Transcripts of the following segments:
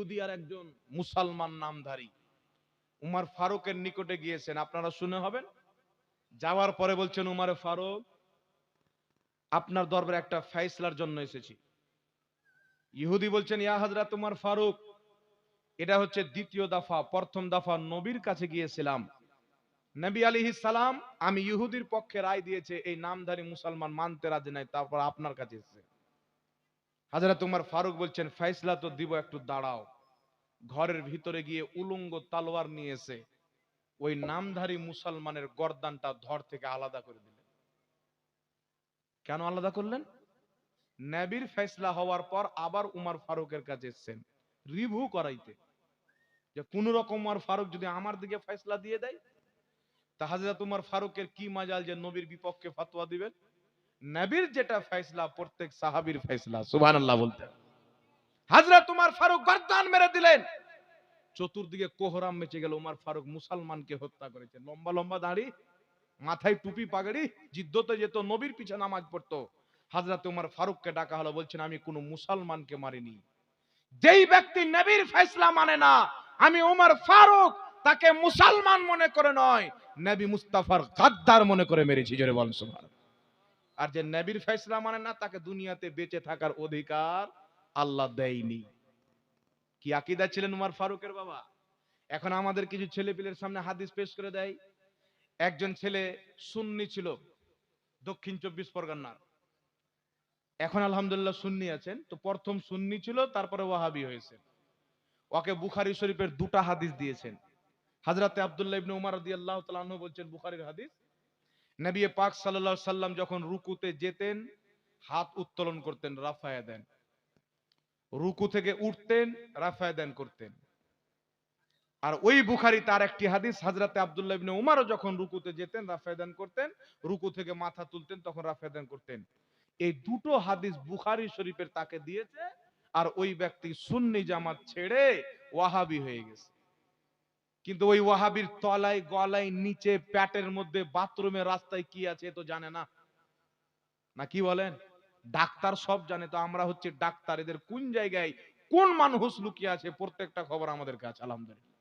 ইহুদি আর একজন মুসলমান নামধারী উমর ফারুকের নিকটে গিয়েছেন, আপনারা শুনে হবেন। যাওয়ার পরে বলছেন, উমর ফারুক, আপনার দরবারে একটা ফয়সালার জন্য এসেছি। ইহুদি বলছেন, ইয়া হযরত উমর ফারুক, এটা হচ্ছে দ্বিতীয় দফা। প্রথম দফা নবীর কাছে গিয়েছিলাম, নবী আলাইহিস সালাম আমি ইহুদির পক্ষে রায় দিয়েছে, এই নামধারী মুসলমান মানতে রাজি নাই, তারপর আপনার কাছে এসেছে। হযরত উমর ফারুক বলছেন, ফয়সালা তো দিব, একটু দাঁড়াও। ঘরের ভিতরে গিয়ে উলঙ্গ তলোয়ার নিয়ে এসে ওই নামধারী মুসলমানের গর্দানটা ধর থেকে আলাদা করে দিলেন। কেন আলাদা করলেন? নবীর ফয়সালা হওয়ার পর আবার উমর ফারুকের কাছে এসেছেন রিভিউ করাইতে, যে কোন রকম উমর ফারুক যদি আমার দিকে ফয়সালা দিয়ে দেয়, তা হযরত উমর ফারুকের কি মাজাল যে নবীর বিপক্ষে ফতোয়া দিবেন। নবীর যেটা ফয়সালা প্রত্যেক সাহাবীর ফয়সালা। সুবহানাল্লাহ বলতে হযরত উমর ফারুক গর্দান মেরে দিলেন। চতুর্দিকে কোহরাম মেচে গেল। উমর ফারুক মুসলমানকে হত্যা করেছেন। লম্বা লম্বা দাড়ি, মাথায় টুপি পাগড়ি, জিদ্দতে যেত, নবীর পিছে নামাজ পড়তো। হযরত উমর ফারুককে ডাকা হলো, বলছেন আমি কোন মুসলমানকে মারিনি। যেই ব্যক্তি নবীর ফয়সালা মানে না, আমি উমর ফারুক তাকে মুসলমান মনে করে নয়, নবী মুস্তাফার গাদ্দার মনে করে মেরেছি। জোরে বলেন সুবহানাল্লাহ। আর যে নবীর ফয়সালা মানে না, তাকে দুনিয়াতে বেঁচে থাকার অধিকার আল্লাহ দেয়নি। কি আকীদা ছিলেন উমর ফারুকের বাবা। এখন আমাদের কিছু ছেলে পিলের সামনে হাদিস পেশ করে দেয়। একজন ছেলে সুন্নি ছিল, দক্ষিণ 24 পরগনার। এখন আলহামদুলিল্লাহ সুন্নি আছেন। তো প্রথম সুন্নি ছিল, তারপরে ওয়াহাবি হয়েছে। ওকে বুখারী শরীফের দুটা হাদিস দিয়েছেন। হযরতে আব্দুল্লাহ ইবনে উমর রাদিয়াল্লাহু তাআলা আনহু বলছেন, বুখারীর হাদিস, নবী পাক সাল্লাল্লাহু আলাইহি সাল্লাম যখন রুকুতে যেতেন হাত উত্তোলন করতেন, রাফায়া দেন। রুকু থেকে উঠতেন, রাফায়া দেন করতেন। আর ওই বুখারী তার একটি হাদিস, হযরতে আব্দুল্লাহ ইবনে উমরও যখন রুকুতে যেতেন রাফায়া দেন করতেন, রুকু থেকে মাথা তুলতেন তখন রাফায়া দেন করতেন। এই দুটো হাদিস বুখারী শরীফের তাকে দিয়েছে। আর ওই ব্যক্তি সুন্নি জামাত ছেড়ে ওয়াহাবি হয়ে গেছে। কিন্তু ওই ওয়াহাবির তলায় গলায় নিচে পেটের মধ্যে বাথরুমের রাস্তায় কি আছে তো জানে না, না কি বলেন? ডাক্তার সব জানে, তো আমরা হচ্ছে ডাক্তার, এদের কোন জায়গায় কোন মানুষ লুকিয়ে আছে প্রত্যেকটা খবর আমাদের কাছে আলহামদুলিল্লাহ।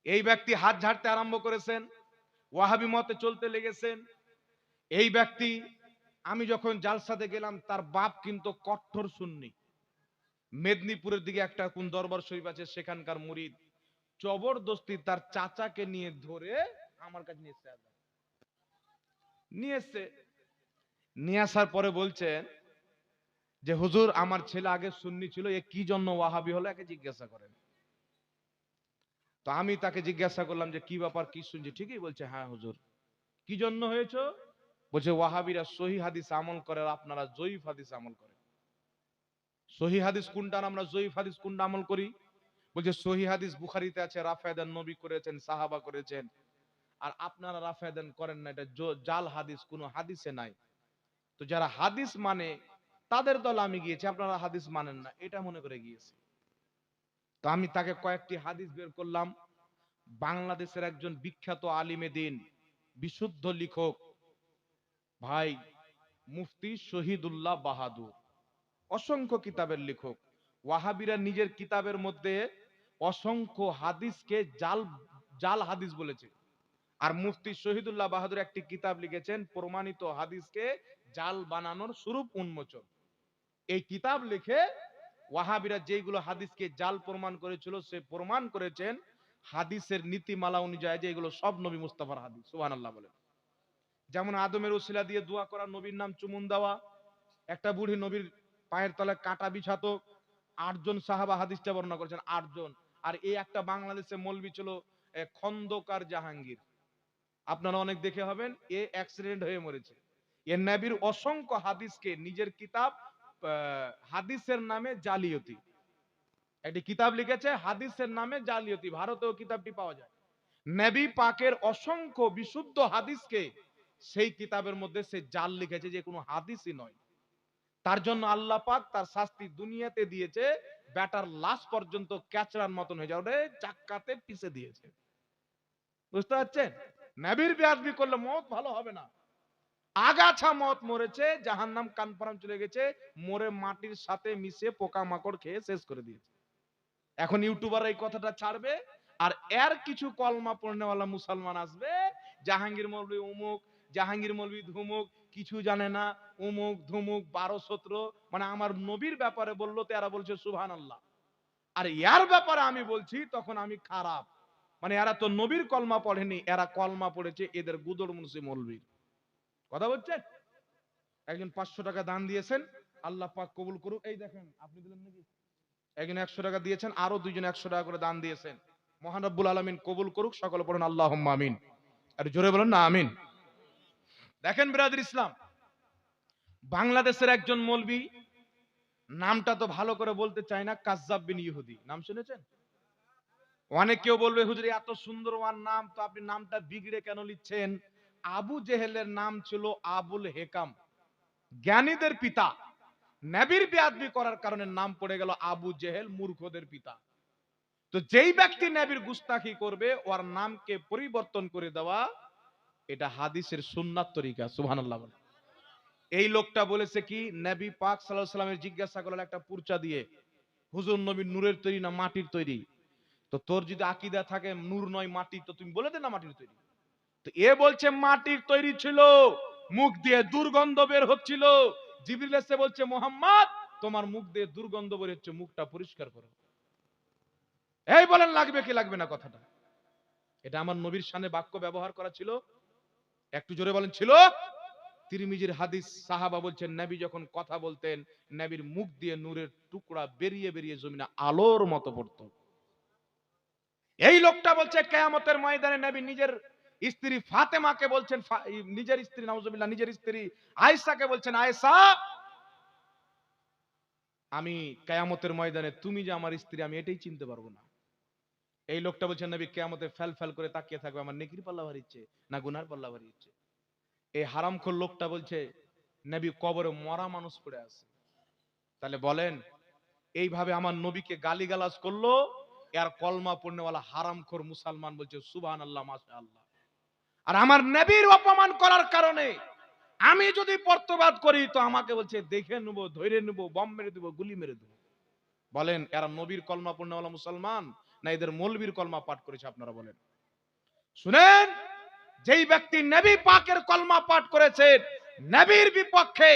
এই ব্যক্তি হাত ঝাড়তে আরম্ভ করেছেন, ওয়াহাবি মতে চলতে লেগেছেন। এই ব্যক্তি, আমি যখন জালসাতে গেলাম, তার বাপ কিন্তু কঠোর সুন্নি। মেদিনীপুরের দিকে একটা কোন দরবার শরীফ আছে, সেখানকার মুরিদ। জবরদস্তি তার চাচাকে নিয়ে ধরে আমার কাছে নিয়ে এসছে। নিয়ে আসার পরে বলছেন যে হুজুর, আমার ছেলে আগে সুন্নি ছিল, এ কি জন্য ওয়াহাবি হলো, একে জিজ্ঞাসা করেন। তো আমি তাকে জিজ্ঞাসা করলাম যে কি ব্যাপার, কি শুনছি? ঠিকই বলছে, হ্যাঁ হুজুর। কি জন্য হয়েছে? বলছে ওয়াহাবিরা সহিহ হাদিস আমল করে, আপনারা জয়ীফ হাদিস আমল করেন। সহিহ হাদিস কোনটা, আমরা জয়ীফ হাদিস কোনটা আমল করি? বলছে সহিহ হাদিস বুখারীতে আছে, রাফায়া দেন নবী করেছেন, সাহাবা করেছেন। আর আপনারা রাফায়া দেন করেন না, এটা জাল হাদিস, কোনো হাদিসে নাই। তো যারা হাদিস মানে তাদের দল আমি গিয়েছি, আপনারা হাদিস মানেন না, এটা মনে করে গিয়েছি। তো আমি তাকে কয়েকটি হাদিস বের করলাম। বাংলাদেশের একজন বিখ্যাত আলিমে দ্বীন, বিশুদ্ধ লেখক ভাই মুফতি শহীদুল্লাহ বাহাদুর, অসংখ্য কিতাবের লেখক। ওয়াহাবিরা নিজের কিতাবের মধ্যে অসংখ্য হাদিসকে জাল জাল হাদিস বলেছে। আর মুফতি শহীদুল্লাহ বাহাদুর একটি কিতাব লিখেছেন, প্রমাণিত হাদিসকে জাল বানানোর স্বরূপ উন্মোচন। এই কিতাব লিখে ওয়াহাবিরা যেগুলো হাদিসকে জাল প্রমাণ করেছিল, সে প্রমাণ করেছেন হাদিসের নীতিমালা অনুযায়ী যে এগুলো সব নবী মুস্তাফার হাদিস। সুবহানাল্লাহ বলে। যেমন আদমের ওসিলা দিয়ে দোয়া করা, নবীর নাম চুমুন দেওয়া, একটা বুড়ি নবীর পায়ের তলায় কাটা বিছাতো, 8 জন সাহাবা হাদিসটা বর্ণনা করেছেন, 8 জন। আর এই একটা বাংলাদেশে মৌলবি ছিল খন্দকার জাহাঙ্গীর, আপনারা অনেক দেখে হবেন, এ অ্যাক্সিডেন্ট হয়ে মরেছে। এর নবীর অসংখ্য হাদিসকে নিজের কিতাব হাদিসের নামে জালিয়াতি, একটি কিতাব লিখেছে হাদিসের নামে জালিয়াতি, ভারতেও কিতাবটি পাওয়া যায়। নবী পাকের অসংখ্য বিশুদ্ধ হাদিসকে সেই কিতাবের মধ্যে সে জাল লিখেছে, যে কোনো হাদিসই নয়। তার জন্য আল্লাহ পাক তার শাস্তি দুনিয়াতে দিয়েছে, ব্যাটার লাশ পর্যন্ত ক্যাচড়ার মতন হয়ে যাবে, চাক্কাতে পিষে দিয়েছে। বুঝতে পারছেন? নবীর বেয়াদবি করলে মত ভালো হবে না। আগাছা মত মরেছে, জাহান্নাম কানপারাম চলে গেছে, মরে মাটির সাথে মিশে পোকামাকড় খেয়ে শেষ করে দিয়েছে। এখন ইউটিউবার এই কথাটা ছাড়বে, আর এর কিছু কলমা পড়নেওয়ালা মুসলমান আসবে, জাহাঙ্গীর মৌলভী অমুক, জাহাঙ্গীর মৌলভী ধুমুক, কিছু জানে না, অমুক ধুমুক 12-17, মানে আমার নবীর ব্যাপারে বললো তো এরা বলছে সুবহানাল্লাহ, আর ইয়ার ব্যাপারে আমি বলছি তখন আমি খারাপ। মানে এরা তো নবীর কলমা পড়েনি, এরা কলমা পড়েছে এদের গুদর মুন্সি মৌলভীর। কথা বলছেন? একজন 500 টাকা দান দিয়েছেন, আল্লাহ পাক কবুল করুক। এই দেখেন, আপনি দিলেন নাকি? একজন 100 টাকা দিয়েছেন, আরো দুইজন 100 টাকা করে দান দিয়েছেন। মহান রব্বুল আলামিন কবুল করুক, সকলে পড়ুন আল্লাহুম্মা আমিন। আর জোরে বলেন না আমিন। দেখেন বিরাদর ইসলাম, বাংলাদেশের একজন মৌলবী, নামটা তো ভালো করে বলতে চাই না, কাজ্জাব বিন ইহুদি, নাম শুনেছেন? অনেক কেউ বলবে হুজুর এত সুন্দর ওয়ার নাম, তো আপনি নামটা বিগড়ে কেন লিখছেন? আবু জেহেলের নাম ছিল আবুল হেকাম, জ্ঞানীদের পিতা। নবীর বেয়াদবি করার কারণে নাম পড়ে গেল আবু জেহেল, মূর্খদের পিতা। তো যেই ব্যক্তি নবীর গুস্তাখি করবে ওর নামকে পরিবর্তন করে দেওয়া, এটা হাদিসের সুন্নাত তরিকা। সুবহানাল্লাহ বলেন। এই লোকটা বলেছে কি, নবী পাক সাল্লাল্লাহু আলাইহি ওয়াসাল্লামের জিজ্ঞাসা করলেন একটা পূর্চা দিয়ে, হুজুর নবী নূরের তৈরি না মাটির তৈরি? তো তোর যদি আকীদা থাকে নূর নয় মাটি, তো তুমি বলে দে না মাটির তৈরি। তো এ বলছে মাটির তৈরি ছিল, মুখ দিয়ে দুর্গন্ধ বের হচ্ছিল। জিবরিল এসে বলছে মুহাম্মদ তোমার মুখ দিয়ে দুর্গন্ধ বের হচ্ছে, মুখটা পরিষ্কার করো। এই বলেন লাগবে কি লাগবে না কথাটা? এটা আমার নবীর শানে বাক্য ব্যবহার করা ছিল? একটু জোরে বলেন ছিল? তিরমিজির হাদিস, সাহাবা বলছেন নবী যখন কথা বলতেন, নবীর মুখ দিয়ে নূরের টুকরা বেরিয়ে বেরিয়ে জমিনে আলোর মতো পড়তো। এই লোকটা বলছে কিয়ামতের ময়দানে নবী নিজের স্ত্রী ফাতেমাকে বলছেন, নিজের স্ত্রী নাউজুবিল্লাহ, নিজের স্ত্রী আয়েশাকে বলছেন, আয়েশা আমি কিয়ামতের ময়দানে তুমি যে আমার স্ত্রী আমি এটাই চিনতে পারবো না। এই লোকটা বলছেন নবী কিয়ামতে ফেল ফেল করে তাকিয়ে থাকবে, আমার নেকির পাল্লা ভারী ইচ্ছে না গুনার পাল্লা ভারী ইচ্ছে। এই হারামখোর লোকটা বলছে নবী কবরে মরা মানুষ পড়ে আছে। তাহলে বলেন, এইভাবে আমার নবীকে গালিগালাজ করলো, এর কলমা পড়নেওয়ালা হারামখোর মুসলমান বলছে সুবহানাল্লাহ মাশাআল্লাহ। আর আমার নবীর অপমান করার কারণে আমি যদি পর্তবাদ করি তো আমাকে বলছে দেখে নেবো, ধরে নেবো, বম মেরে দেবো, গুলি মেরে দেবো। বলেন এরা নবীর কলমা পড়নেওয়ালা মুসলমান না এদের মৌলবীর কলমা পাঠ করেছে? আপনারা বলেন। শুনেন, যেই ব্যক্তি নবী পাকের কলমা পাঠ করেছেন, নবীর বিপক্ষে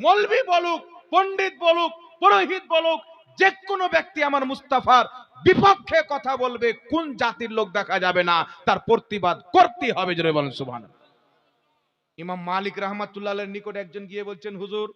মৌলবী বলুক, পণ্ডিত বলুক, পুরোহিত বলুক, যে কোনো ব্যক্তি আমার মুস্তাফার বিপক্ষে কথা বলবে, কোন জাতির লোক দেখা যাবে না, তার প্রতিবাদ করতে হবে। জোরে বলেন সুবহানাল্লাহ। ইমাম মালিক রাহমাতুল্লাহের নিকটে একজন গিয়ে বলছেন, হুজুর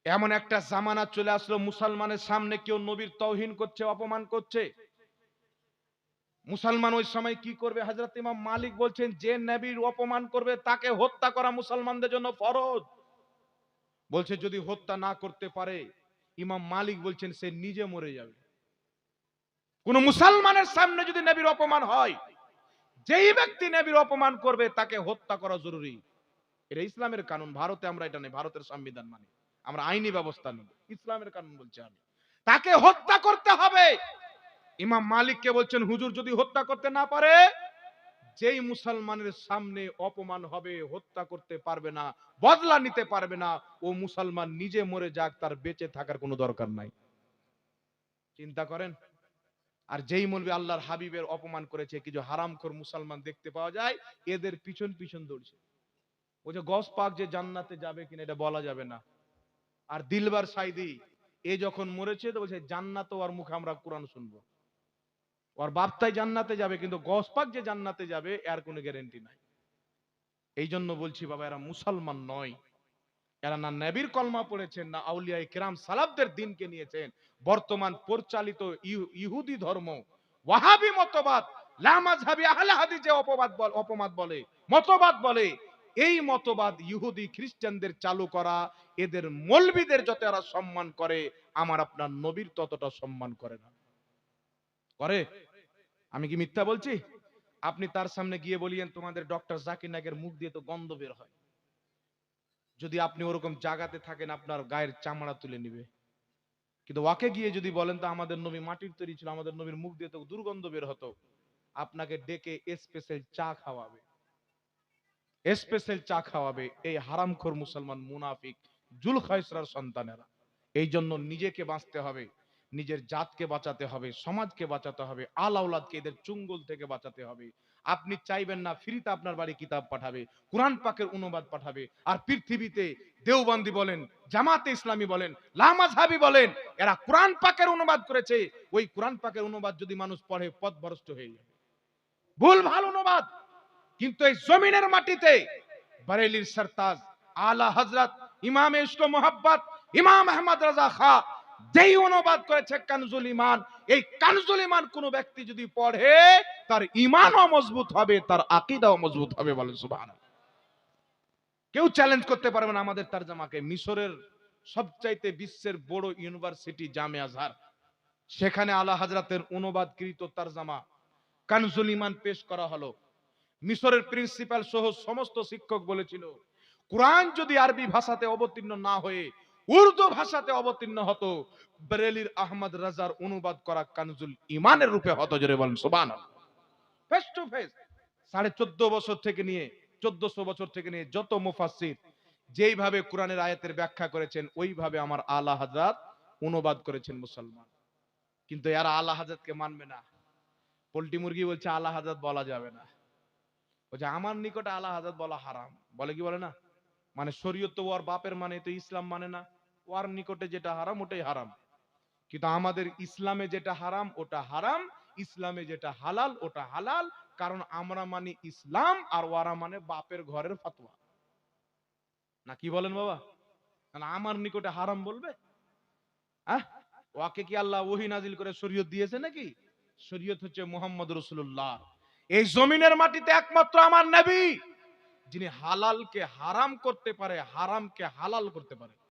এমন একটা জামানা চলে আসলো মুসলমানের সামনে কেউ নবীর তাওহীন করছে, অপমান করছে, মুসলমান ওই সময় কি করবে? হযরত ইমাম মালিক বলছেন যে নবীর অপমান করবে তাকে হত্যা করা মুসলমানদের জন্য ফরজ। বলছে যদি হত্যা না করতে পারে, ইমাম মালিক বলছেন সে নিজে মরে যাবে। কোন মুসলমানের সামনে যদি নবীর অপমান হয়, যেই ব্যক্তি নবীর অপমান করবে তাকে হত্যা করা জরুরি। এটা ইসলামের কানুন। ভারতে আমরা এটা নেই, ভারতের সংবিধান মানি, আমরা আইনি ব্যবস্থা নেব, ইসলামের কানুন বলছে আমি তাকে হত্যা করতে হবে। ইমাম মালিককে বলছেন হুজুর যদি হত্যা করতে না পারে, যেই মুসলমানের সামনে অপমান হবে, হত্যা করতে পারবে না, বদলা নিতে পারবে না, ও মুসলমান নিজে মরে যাক, তার বেঁচে থাকার কোনো দরকার নাই। চিন্তা করেন। আর যেই মৌলবী আল্লাহর হাবিবের অপমান করেছে, কিছু হারামখোর মুসলমান দেখতে পাওয়া যায় এদের পিছন পিছন দৌড়ছে। ও যে গস পাক যে জান্নাতে যাবে কিনা এটা বলা যাবে না। আর দিলবার সাইদি এ যখন মরেছে তো বলছে জান্নাত ওর মুখে আমরা কোরআন শুনবো। ওর বাপতাই জান্নাতে যাবে, কিন্তু গস পাক যে জান্নাতে যাবে এর কোনো গ্যারান্টি নাই। এই জন্য বলছি বাবা, এরা মুসলমান নয়। এরা না নবীর কলমা পড়েছেন, না আউলিয়ায়ে কেরাম সালাফদের দিনকে নিয়েছেন। বর্তমান পরিচালিত ইহুদি ধর্ম, ওয়াহাবি মতবাদ, লা মাযহাবি আহলে হাদিস যে মতবাদ বলে, এই মতবাদ ইহুদি খ্রিস্টানদের চালু করা। এদের মৌলবীদের যত এরা সম্মান করে, আমার আপনার নবীর ততটা সম্মান করে না। করে? আমি কি মিথ্যা বলছি? আপনি তার সামনে গিয়ে বলিয়েন তোমাদের ডক্টর জাকির নায়েকের মুখ দিয়ে তো গন্ধ বের হয়, যদি আপনি ওরকম জায়গাতে থাকেন আপনার গায়ের চামড়া তুলে নিবে। কিন্তু ওকে গিয়ে যদি বলেন তো আমাদের নবী মাটির তৈরি ছিল, আমাদের নবীর মুখ দিয়ে তো দুর্গন্ধ বের হতো, আপনাকে ডেকে স্পেশাল চা খাওয়াবে, স্পেশাল চা খাওয়াবে। এই হারামখোর মুসলমান মুনাফিক জুলখায়সরার সন্তানেরা। এই জন্য নিজেকে বাঁচতে হবে। নিজের জাতকে বাঁচাতে হবে, সমাজকে বাঁচাতে হবে, আল আওলাদকে এদের চুঙ্গল থেকে বাঁচাতে হবে। আপনি চাইবেন না ফ্রিতে আপনার বাড়ি কিতাব পাঠাবে, কোরআন পাকের অনুবাদ পাঠাবে, আর পৃথিবীতে দেওবন্দি বলেন, জামাতে ইসলামী বলেন, লামাযহাবী বলেন, এরা কোরআন পাকের অনুবাদ করেছে। ওই কোরআন পাকের অনুবাদ যদি মানুষ পড়ে পথভ্রষ্ট হয়ে যাবে, ভুল ভাল অনুবাদ। কিন্তু এই জমিনের মাটিতে বরেলির সরতাজ আলা হযরত ইমাম ইশক ও মোহাব্বত ইমাম আহমদ রাজা খা যেই অনুবাদ করেছে কানজুল ঈমান, এই কানজুল ঈমান কোন ব্যক্তি যদি পড়ে তার ঈমানও মজবুত হবে, তার আকীদাও মজবুত হবে। বলেন সুবহানাল্লাহ। কেউ চ্যালেঞ্জ করতে পারবে না আমাদের তরজমাকে। মিশরের সবচাইতে বিশ্বের বড় ইউনিভার্সিটি জামে আজহার, সেখানে আলা হযরতের অনুবাদকৃত তরজমা কানজুল ঈমান পেশ করা হলো। মিশরের প্রিন্সিপাল সহ সমস্ত শিক্ষক বলেছিল, কোরআন যদি আরবি ভাষাতে অবতীর্ণ না হয়ে উর্দু ভাষাতে অবতীর্ণ হতো, বরেলির আহমদ রাজার অনুবাদ করা কানজুল ঈমানের রূপে হতো। জোরে বলেন সুবহানাল্লাহ। ফেস টু ফেস 14.5 বছর থেকে নিয়ে 1400 বছর থেকে নিয়ে যত মুফাসসির যেইভাবে কোরআনের আয়াতের ব্যাখ্যা করেছেন, ওইভাবে আমার আলা হযরত অনুবাদ করেছেন মুসলমান। কিন্তু এরা আলা হযরতকে মানবে না। পোল্ট্রি মুরগি বলছে আলা হযরত বলা যাবে না, বলছে আমার নিকটে আলা হযরত বলা হারাম। বলে কি বলে না, মানে শরীয়ত তো ওর বাপের মানে, তো ইসলাম মানে না, ওর নিকটে যেটা হারাম ওটাই হারাম। কিন্তু আমাদের ইসলামে যেটা হারাম ওটা হারাম, ইসলামে যেটা হালাল ওটা হালাল। কারণ আমরা মানি ইসলাম, আর ওরা মানে বাপের ঘরের ফতোয়া। না কি বলেন বাবা? কারণ আমার নিকটে হারাম বলবে? হ্যাঁ, ওকে কি আল্লাহ ওহী নাজিল করে শরীয়ত দিয়েছে নাকি? শরীয়ত হচ্ছে মুহাম্মদ রাসূলুল্লাহ। এই জমিনের মাটিতে একমাত্র আমার নবী যিনি হালালকে হারাম করতে পারে, হারামকে হালাল করতে পারে।